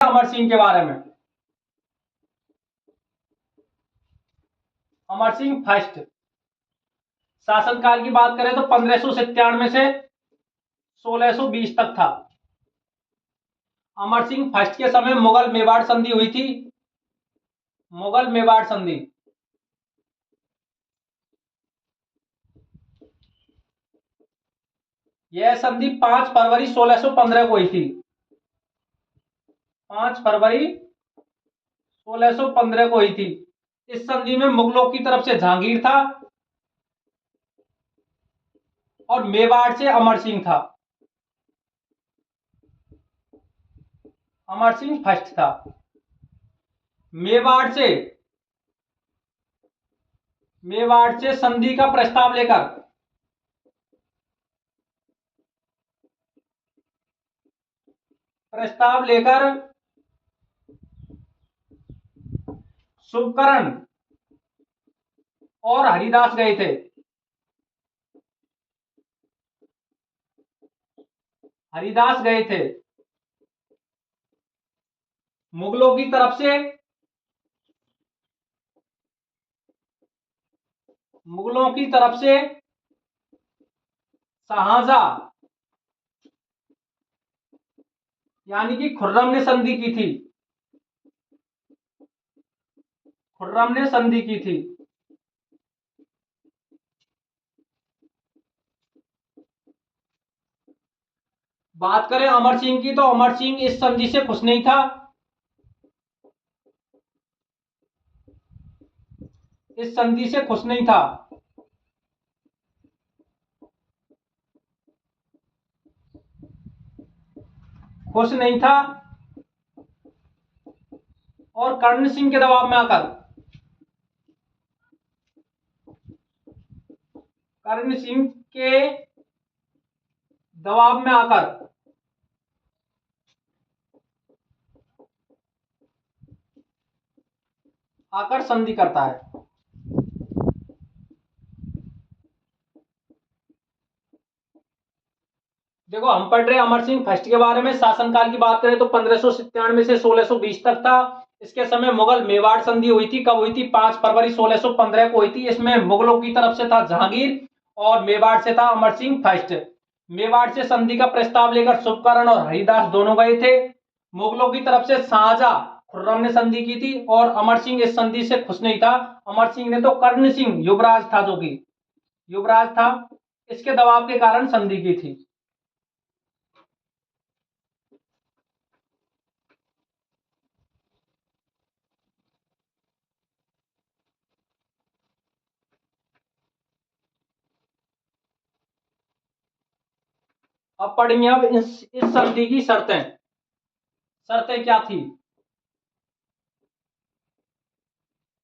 अमर सिंह के बारे में। अमर सिंह फर्स्ट शासनकाल की बात करें तो 1597 से 1620 तक था। अमर सिंह फर्स्ट के समय मुगल मेवाड़ संधि हुई थी। मुगल मेवाड़ संधि यह संधि 5 फरवरी 1615 को हुई थी। 5 फरवरी 1615 को हुई थी। इस संधि में मुगलों की तरफ से जहांगीर था और मेवाड़ से अमर सिंह था। अमर सिंह फर्स्ट था। मेवाड़ से संधि का प्रस्ताव लेकर शुभकरण और हरिदास गए थे। मुगलों की तरफ से शाहजहां यानी कि खुर्रम ने संधि की थी। बात करें अमर सिंह की तो अमर सिंह इस संधि से खुश नहीं था। और कर्ण सिंह के दबाव में आकर संधि करता है। देखो हम पढ़ रहे हैं अमर सिंह फर्स्ट के बारे में। शासनकाल की बात करें तो 1597 से 1620 तक था। इसके समय मुगल मेवाड़ संधि हुई थी। कब हुई थी? 5 फरवरी 1615 को हुई थी। इसमें मुगलों की तरफ से था जहांगीर और मेवाड़ से था अमर सिंह फर्स्ट। मेवाड़ से संधि का प्रस्ताव लेकर शुभकरण और हरिदास दोनों गए थे। मुगलों की तरफ से शाहजहां खुर्रम ने संधि की थी और अमर सिंह इस संधि से खुश नहीं था। अमर सिंह ने तो कर्ण सिंह युवराज था इसके दबाव के कारण संधि की थी। अब पढ़ेंगे अब इस संधि की शर्तें क्या थी।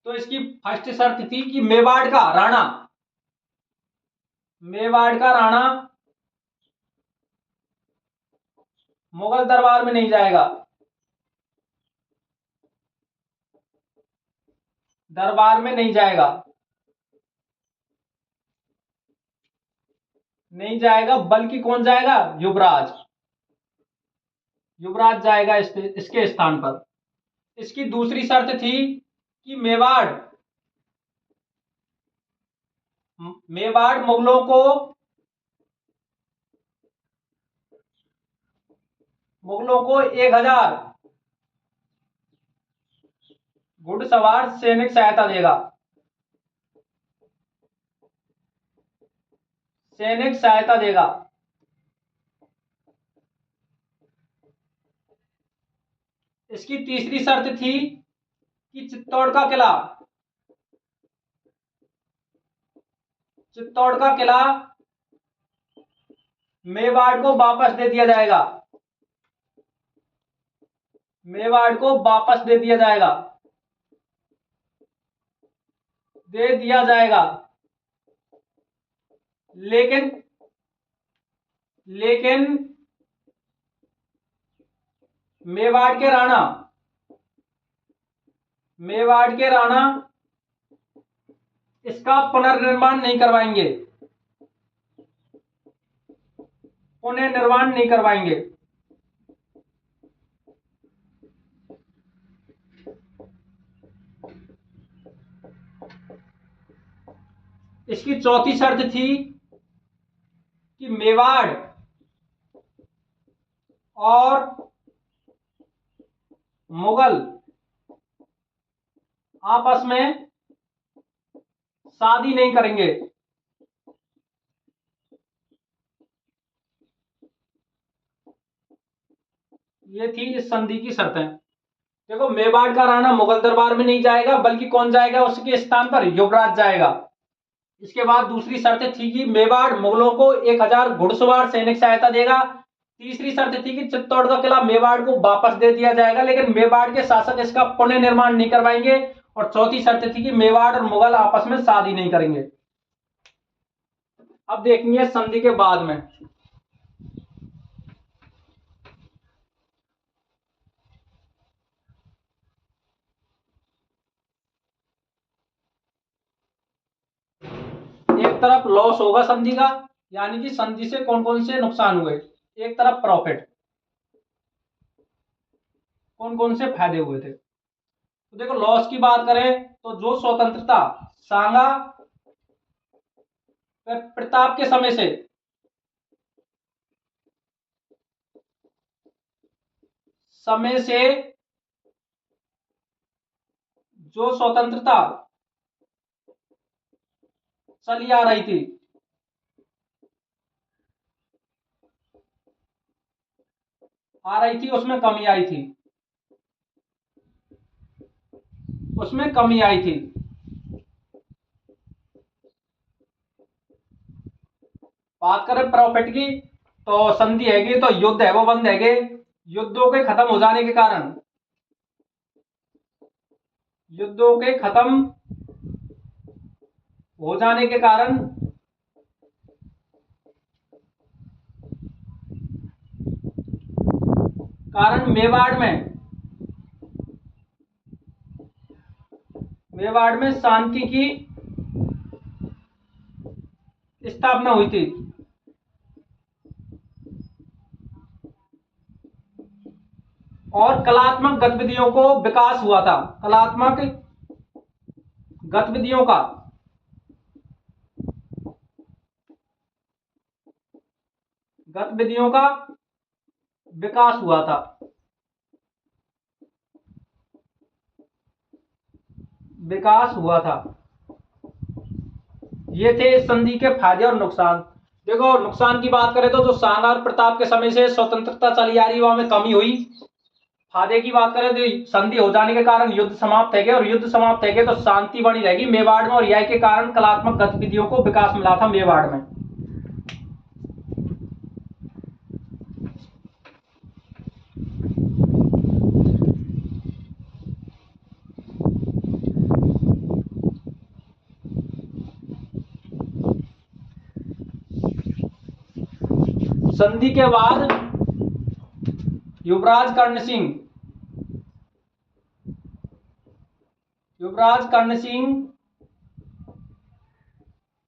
तो इसकी फर्स्ट शर्त थी कि मेवाड़ का राणा मुगल दरबार में नहीं जाएगा। बल्कि कौन जाएगा? युवराज जाएगा इसके स्थान पर। इसकी दूसरी शर्त थी कि मेवाड़ मुगलों को 1000 घुड़सवार सैनिक सहायता देगा। इसकी तीसरी शर्त थी कि चित्तौड़ का किला मेवाड़ को वापस दे दिया जाएगा। लेकिन मेवाड़ के राणा इसका पुनर्निर्माण नहीं करवाएंगे। इसकी चौथी शर्त थी कि मेवाड़ और मुगल आपस में शादी नहीं करेंगे। ये थी इस संधि की शर्तें। देखो, मेवाड़ का राणा मुगल दरबार में नहीं जाएगा, बल्कि कौन जाएगा उसके स्थान पर? युवराज जाएगा। इसके बाद दूसरी शर्त थी कि मेवाड़ मुगलों को 1000 घुड़सवार सैनिक सहायता देगा। तीसरी शर्त थी कि चित्तौड़ का किला मेवाड़ को वापस दे दिया जाएगा, लेकिन मेवाड़ के शासक इसका पुनः निर्माण नहीं करवाएंगे। और चौथी शर्त थी कि मेवाड़ और मुगल आपस में शादी नहीं करेंगे। अब देखेंगे संधि के बाद में। एक तरफ लॉस होगा संधि का, यानी कि संधि से कौन कौन से नुकसान हुए। एक तरफ प्रॉफिट, कौन कौन से फायदे हुए थे। तो देखो, लॉस की बात करें तो जो स्वतंत्रता सांगा प्रताप के समय से जो स्वतंत्रता चली आ रही थी, उसमें कमी आई थी। उसमें कमी आई थी। बात करें प्रॉफिट की, तो संधि हैगी तो युद्ध है वो बंद हैगे। युद्धों के खत्म हो जाने के कारण, युद्धों के खत्म हो जाने के कारण मेवाड़ में शांति की स्थापना हुई थी। और कलात्मक गतिविधियों को विकास हुआ था। कलात्मक गतिविधियों का विकास हुआ था। ये थे इस संधि के फायदे और नुकसान। देखो, नुकसान की बात करें तो जो सांगा और प्रताप के समय से स्वतंत्रता चली आ रही है वहां में कमी हुई। फायदे की बात करें तो संधि हो जाने के कारण युद्ध समाप्त है गए, और युद्ध समाप्त है गए तो शांति बनी रहेगी मेवाड़ में, और यह के कारण कलात्मक गतिविधियों को विकास मिला था मेवाड़ में। संधि के बाद युवराज कर्ण सिंह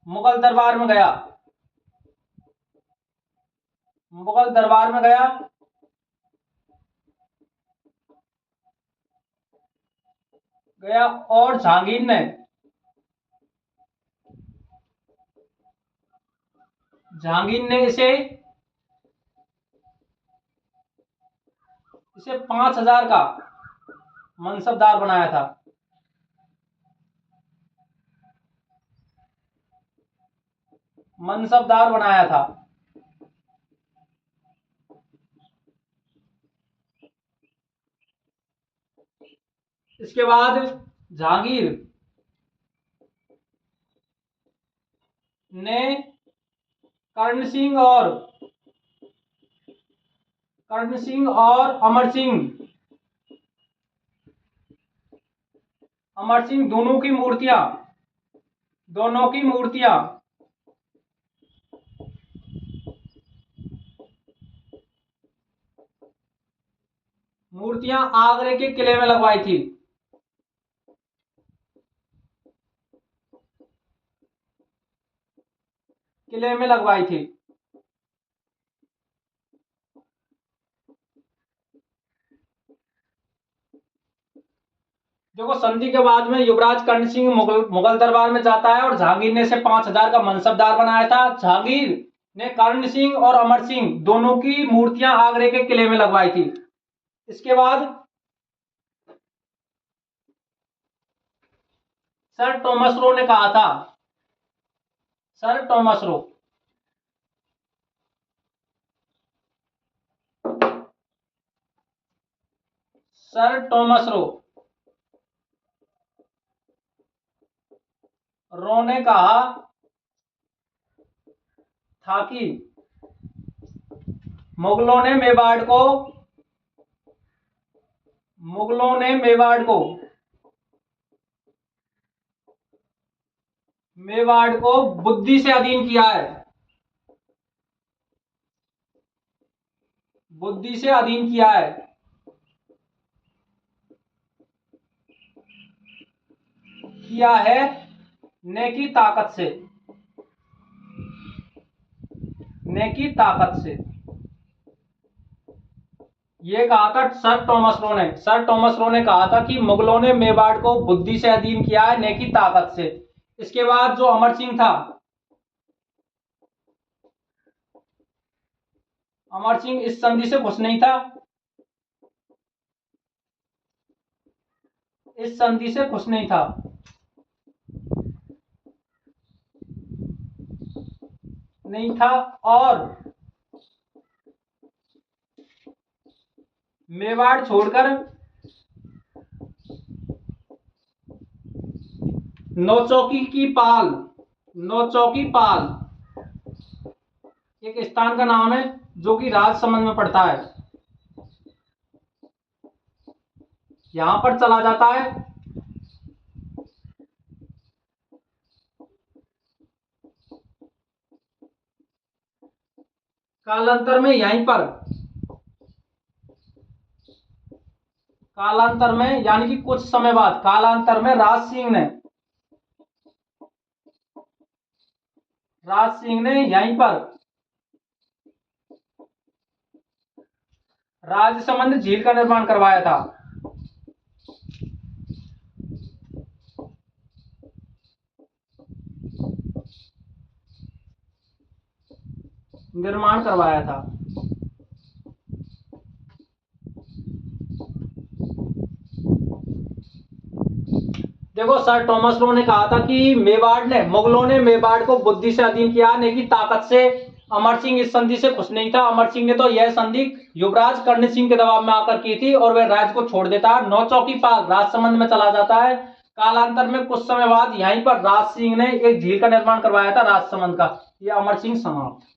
मुगल दरबार में गया। और जहांगीर ने इसे 5000 का मनसबदार बनाया था। इसके बाद जहांगीर ने कर्ण सिंह और अमर सिंह दोनों की मूर्तियां आगरे के किले में लगवाई थी। देखो संधि के बाद में युवराज कर्ण सिंह मुगल दरबार में जाता है और जहांगीर ने इसे 5,000 का मनसबदार बनाया था। जहांगीर ने कर्ण सिंह और अमर सिंह दोनों की मूर्तियां आगरे के किले में लगवाई थी। इसके बाद सर टॉमस रो ने कहा था, sir Thomas Roe sir Thomas Roe ने कहा था कि मुगलों ने मेवाड़ को बुद्धि से अधीन किया है, बुद्धि से अधीन किया है ने की ताकत से, ने की ताकत से। ये कहा था सर टॉमस रो ने कहा था कि मुगलों ने मेवाड़ को बुद्धि से अधीन किया है ने की ताकत से। इसके बाद जो अमर सिंह था, अमर सिंह इस संधि से खुश नहीं था, इस संधि से खुश नहीं था। और मेवाड़ छोड़कर नौचौकी पाल एक स्थान का नाम है जो कि राजसमंद में पड़ता है, यहां पर चला जाता है। कालांतर में यानी कि कुछ समय बाद कालांतर में राज सिंह ने यहीं पर राजसमंद झील का निर्माण करवाया था, देखो सर टॉमस रो ने कहा था कि मुगलों ने मेवाड़ को बुद्धि से अधीन किया ने की ताकत से। अमर सिंह इस संधि से खुश नहीं था। अमर सिंह ने तो यह संधि युवराज कर्ण सिंह के दबाव में आकर की थी और वह राज्य को छोड़ देता है। नौचौकी पाल राजसमंद में चला जाता है। कालांतर में कुछ समय बाद यहीं पर राज सिंह ने एक झील का निर्माण करवाया था राजसमंद का। यह अमर सिंह समाप्त।